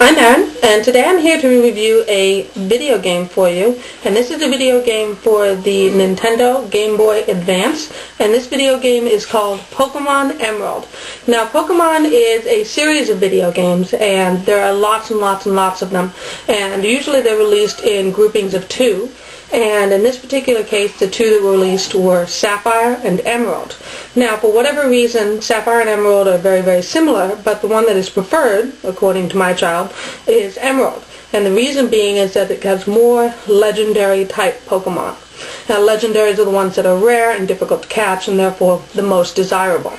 I'm Erin, and today I'm here to review a video game for you, and this is a video game for the Nintendo Game Boy Advance, and this video game is called Pokemon Emerald. Now, Pokemon is a series of video games, and there are lots and lots and lots of them, and usually they're released in groupings of two. And in this particular case, the two that were released were Sapphire and Emerald. Now, for whatever reason, Sapphire and Emerald are very, very similar, but the one that is preferred, according to my child, is Emerald. And the reason being is that it has more legendary type Pokemon. Now, legendaries are the ones that are rare and difficult to catch, and therefore the most desirable.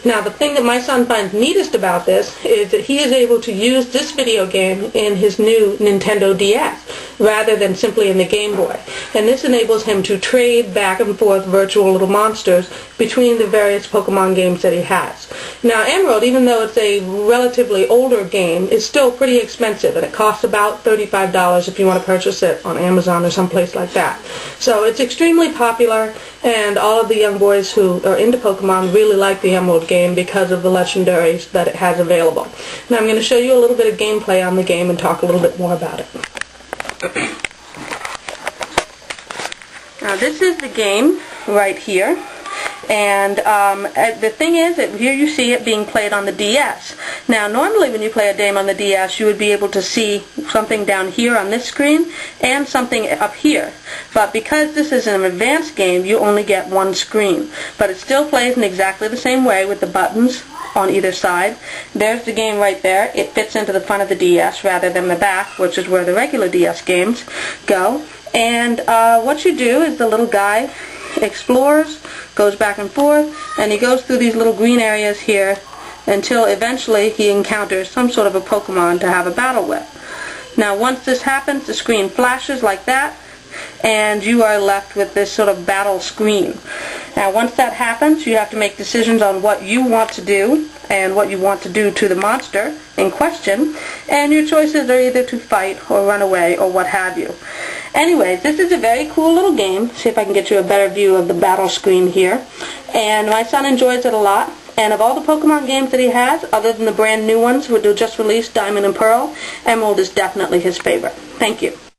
Now, the thing that my son finds neatest about this is that he is able to use this video game in his new Nintendo DS, rather than simply in the Game Boy. And this enables him to trade back and forth virtual little monsters between the various Pokemon games that he has. Now, Emerald, even though it's a relatively older game, is still pretty expensive, and it costs about $35 if you want to purchase it on Amazon or someplace like that. So it's extremely popular, and all of the young boys who are into Pokemon really like the Emerald game because of the legendaries that it has available. Now I'm going to show you a little bit of gameplay on the game and talk a little bit more about it. Now this is the game right here, and the thing is that here you see it being played on the DS. Now normally when you play a game on the DS you would be able to see something down here on this screen and something up here. But because this is an advanced game, you only get one screen. But it still plays in exactly the same way with the buttons on either side. There's the game right there. It fits into the front of the DS rather than the back, which is where the regular DS games go. And what you do is the little guy explores, goes back and forth, and he goes through these little green areas here until eventually he encounters some sort of a Pokemon to have a battle with. Now once this happens, the screen flashes like that, and you are left with this sort of battle screen. Now once that happens, you have to make decisions on what you want to do and what you want to do to the monster in question, and your choices are either to fight or run away or what have you. Anyways, this is a very cool little game. See if I can get you a better view of the battle screen here. And my son enjoys it a lot. And of all the Pokemon games that he has, other than the brand new ones which were just released, Diamond and Pearl, Emerald is definitely his favorite. Thank you.